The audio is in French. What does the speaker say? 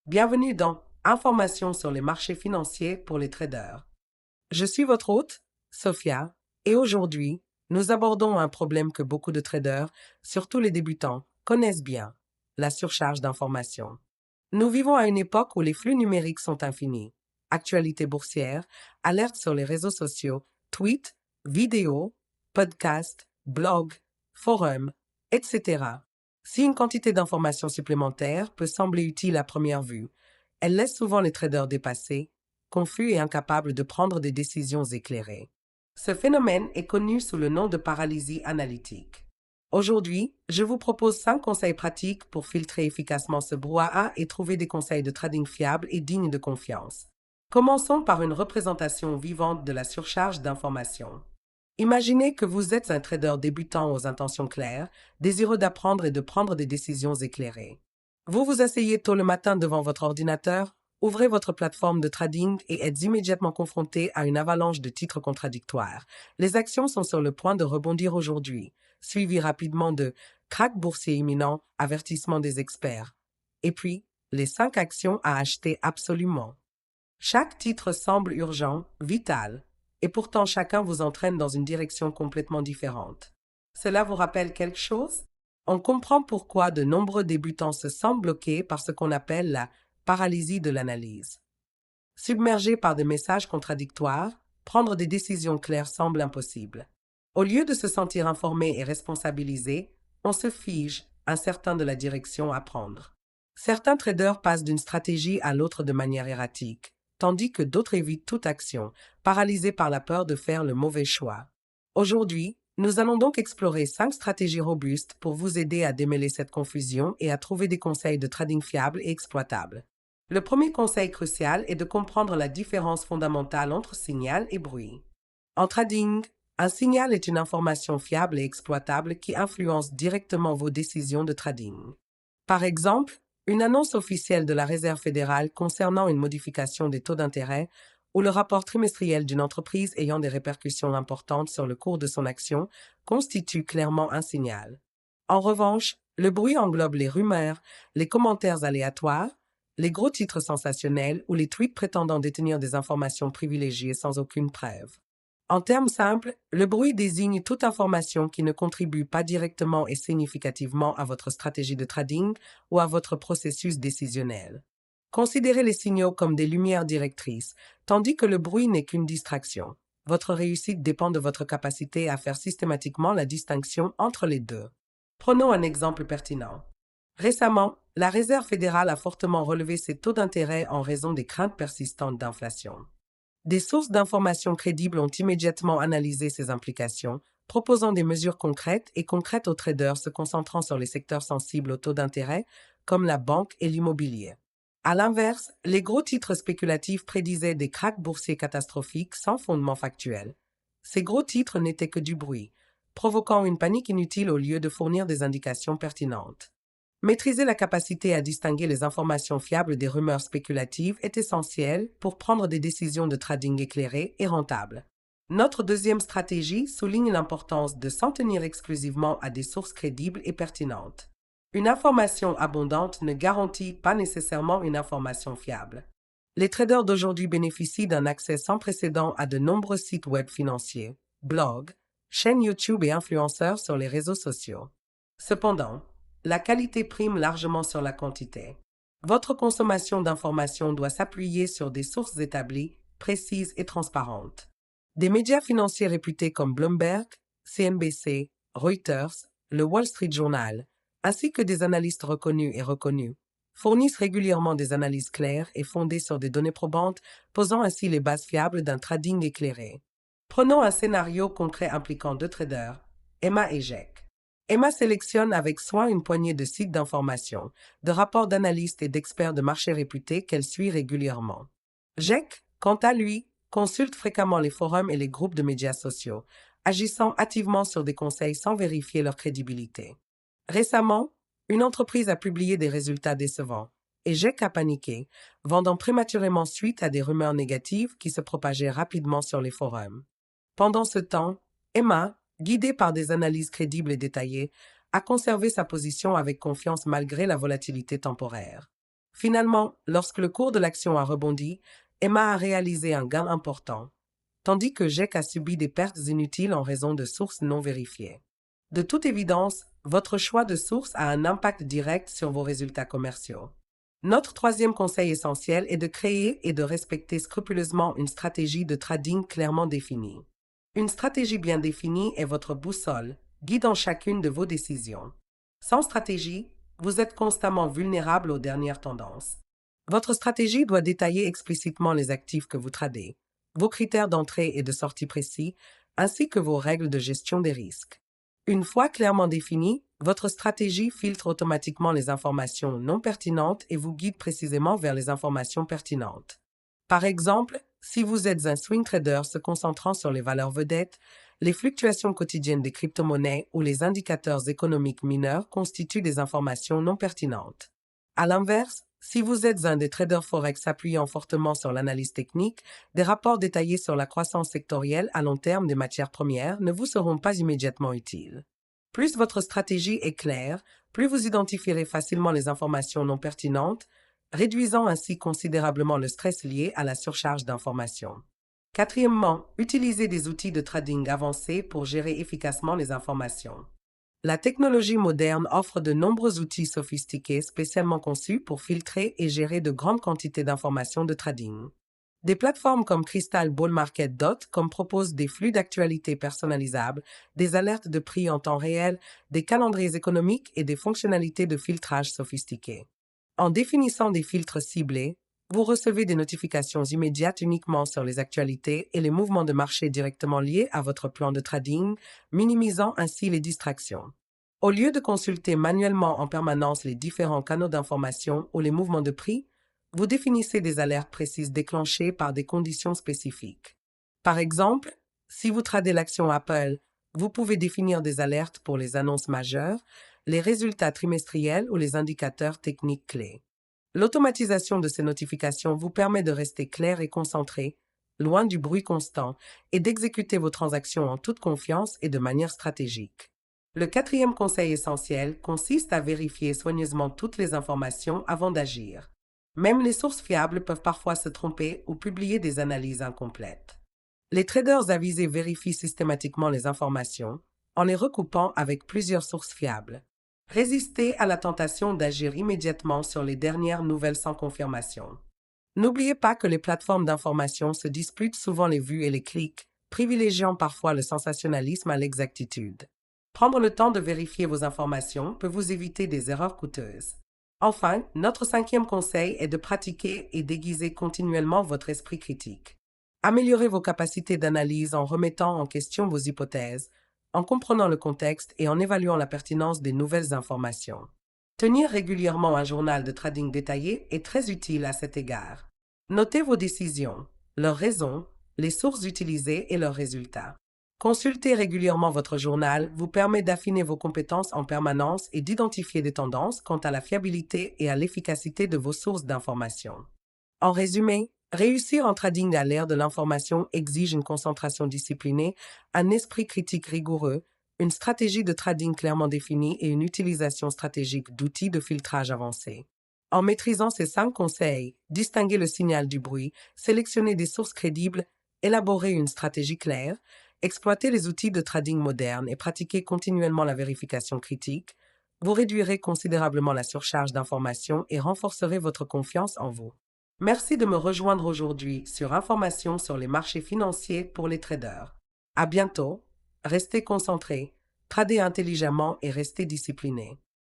Bienvenue dans Informations sur les marchés financiers pour les traders. Je suis votre hôte, Sophia, et aujourd'hui, nous abordons un problème que beaucoup de traders, surtout les débutants, connaissent bien, la surcharge d'informations. Nous vivons à une époque où les flux numériques sont infinis. Actualités boursières, alertes sur les réseaux sociaux, tweets, vidéos, podcasts, blogs, forums, etc. Si une quantité d'informations supplémentaires peut sembler utile à première vue, elle laisse souvent les traders dépassés, confus et incapables de prendre des décisions éclairées. Ce phénomène est connu sous le nom de paralysie analytique. Aujourd'hui, je vous propose 5 conseils pratiques pour filtrer efficacement ce brouhaha et trouver des conseils de trading fiables et dignes de confiance. Commençons par une représentation vivante de la surcharge d'informations. Imaginez que vous êtes un trader débutant aux intentions claires, désireux d'apprendre et de prendre des décisions éclairées. Vous vous asseyez tôt le matin devant votre ordinateur, ouvrez votre plateforme de trading et êtes immédiatement confronté à une avalanche de titres contradictoires. Les actions sont sur le point de rebondir aujourd'hui, suivi rapidement de krach boursier imminent, avertissement des experts. Et puis, les 5 actions à acheter absolument. Chaque titre semble urgent, vital, et pourtant chacun vous entraîne dans une direction complètement différente. Cela vous rappelle quelque chose? On comprend pourquoi de nombreux débutants se sentent bloqués par ce qu'on appelle la paralysie de l'analyse. Submergés par des messages contradictoires, prendre des décisions claires semble impossible. Au lieu de se sentir informé et responsabilisé, on se fige, incertain de la direction à prendre. Certains traders passent d'une stratégie à l'autre de manière erratique, tandis que d'autres évitent toute action, paralysés par la peur de faire le mauvais choix. Aujourd'hui, nous allons donc explorer 5 stratégies robustes pour vous aider à démêler cette confusion et à trouver des conseils de trading fiables et exploitables. Le premier conseil crucial est de comprendre la différence fondamentale entre signal et bruit. En trading, un signal est une information fiable et exploitable qui influence directement vos décisions de trading. Par exemple, une annonce officielle de la Réserve fédérale concernant une modification des taux d'intérêt ou le rapport trimestriel d'une entreprise ayant des répercussions importantes sur le cours de son action constitue clairement un signal. En revanche, le bruit englobe les rumeurs, les commentaires aléatoires, les gros titres sensationnels ou les tweets prétendant détenir des informations privilégiées sans aucune preuve. En termes simples, le bruit désigne toute information qui ne contribue pas directement et significativement à votre stratégie de trading ou à votre processus décisionnel. Considérez les signaux comme des lumières directrices, tandis que le bruit n'est qu'une distraction. Votre réussite dépend de votre capacité à faire systématiquement la distinction entre les deux. Prenons un exemple pertinent. Récemment, la Réserve fédérale a fortement relevé ses taux d'intérêt en raison des craintes persistantes d'inflation. Des sources d'informations crédibles ont immédiatement analysé ces implications, proposant des mesures concrètes aux traders se concentrant sur les secteurs sensibles au taux d'intérêt, comme la banque et l'immobilier. À l'inverse, les gros titres spéculatifs prédisaient des krachs boursiers catastrophiques sans fondement factuel. Ces gros titres n'étaient que du bruit, provoquant une panique inutile au lieu de fournir des indications pertinentes. Maîtriser la capacité à distinguer les informations fiables des rumeurs spéculatives est essentiel pour prendre des décisions de trading éclairées et rentables. Notre deuxième stratégie souligne l'importance de s'en tenir exclusivement à des sources crédibles et pertinentes. Une information abondante ne garantit pas nécessairement une information fiable. Les traders d'aujourd'hui bénéficient d'un accès sans précédent à de nombreux sites web financiers, blogs, chaînes YouTube et influenceurs sur les réseaux sociaux. Cependant, la qualité prime largement sur la quantité. Votre consommation d'informations doit s'appuyer sur des sources établies, précises et transparentes. Des médias financiers réputés comme Bloomberg, CNBC, Reuters, le Wall Street Journal, ainsi que des analystes reconnus et reconnus, fournissent régulièrement des analyses claires et fondées sur des données probantes, posant ainsi les bases fiables d'un trading éclairé. Prenons un scénario concret impliquant 2 traders, Emma et Jack. Emma sélectionne avec soin une poignée de sites d'information, de rapports d'analystes et d'experts de marché réputés qu'elle suit régulièrement. Jack, quant à lui, consulte fréquemment les forums et les groupes de médias sociaux, agissant hâtivement sur des conseils sans vérifier leur crédibilité. Récemment, une entreprise a publié des résultats décevants, et Jack a paniqué, vendant prématurément suite à des rumeurs négatives qui se propageaient rapidement sur les forums. Pendant ce temps, Emma, guidée par des analyses crédibles et détaillées, a conservé sa position avec confiance malgré la volatilité temporaire. Finalement, lorsque le cours de l'action a rebondi, Emma a réalisé un gain important, tandis que Jack a subi des pertes inutiles en raison de sources non vérifiées. De toute évidence, votre choix de source a un impact direct sur vos résultats commerciaux. Notre troisième conseil essentiel est de créer et de respecter scrupuleusement une stratégie de trading clairement définie. Une stratégie bien définie est votre boussole, guidant chacune de vos décisions. Sans stratégie, vous êtes constamment vulnérable aux dernières tendances. Votre stratégie doit détailler explicitement les actifs que vous tradez, vos critères d'entrée et de sortie précis, ainsi que vos règles de gestion des risques. Une fois clairement définie, votre stratégie filtre automatiquement les informations non pertinentes et vous guide précisément vers les informations pertinentes. Par exemple, si vous êtes un swing trader se concentrant sur les valeurs vedettes, les fluctuations quotidiennes des crypto-monnaies ou les indicateurs économiques mineurs constituent des informations non pertinentes. À l'inverse, si vous êtes un des traders forex s'appuyant fortement sur l'analyse technique, des rapports détaillés sur la croissance sectorielle à long terme des matières premières ne vous seront pas immédiatement utiles. Plus votre stratégie est claire, plus vous identifierez facilement les informations non pertinentes, réduisant ainsi considérablement le stress lié à la surcharge d'informations. Quatrièmement, utilisez des outils de trading avancés pour gérer efficacement les informations. La technologie moderne offre de nombreux outils sophistiqués spécialement conçus pour filtrer et gérer de grandes quantités d'informations de trading. Des plateformes comme crystalballmarket.com proposent des flux d'actualités personnalisables, des alertes de prix en temps réel, des calendriers économiques et des fonctionnalités de filtrage sophistiquées. En définissant des filtres ciblés, vous recevez des notifications immédiates uniquement sur les actualités et les mouvements de marché directement liés à votre plan de trading, minimisant ainsi les distractions. Au lieu de consulter manuellement en permanence les différents canaux d'information ou les mouvements de prix, vous définissez des alertes précises déclenchées par des conditions spécifiques. Par exemple, si vous tradez l'action Apple, vous pouvez définir des alertes pour les annonces majeures, les résultats trimestriels ou les indicateurs techniques clés. L'automatisation de ces notifications vous permet de rester clair et concentré, loin du bruit constant, et d'exécuter vos transactions en toute confiance et de manière stratégique. Le quatrième conseil essentiel consiste à vérifier soigneusement toutes les informations avant d'agir. Même les sources fiables peuvent parfois se tromper ou publier des analyses incomplètes. Les traders avisés vérifient systématiquement les informations en les recoupant avec plusieurs sources fiables. Résistez à la tentation d'agir immédiatement sur les dernières nouvelles sans confirmation. N'oubliez pas que les plateformes d'information se disputent souvent les vues et les clics, privilégiant parfois le sensationnalisme à l'exactitude. Prendre le temps de vérifier vos informations peut vous éviter des erreurs coûteuses. Enfin, notre cinquième conseil est de pratiquer et d'aiguiser continuellement votre esprit critique. Améliorez vos capacités d'analyse en remettant en question vos hypothèses, en comprenant le contexte et en évaluant la pertinence des nouvelles informations. Tenir régulièrement un journal de trading détaillé est très utile à cet égard. Notez vos décisions, leurs raisons, les sources utilisées et leurs résultats. Consulter régulièrement votre journal vous permet d'affiner vos compétences en permanence et d'identifier des tendances quant à la fiabilité et à l'efficacité de vos sources d'information. En résumé, réussir en trading à l'ère de l'information exige une concentration disciplinée, un esprit critique rigoureux, une stratégie de trading clairement définie et une utilisation stratégique d'outils de filtrage avancés. En maîtrisant ces 5 conseils, distinguer le signal du bruit, sélectionner des sources crédibles, élaborer une stratégie claire, exploiter les outils de trading modernes et pratiquer continuellement la vérification critique, vous réduirez considérablement la surcharge d'informations et renforcerez votre confiance en vous. Merci de me rejoindre aujourd'hui sur Informations sur les marchés financiers pour les traders. À bientôt, restez concentrés, tradez intelligemment et restez disciplinés.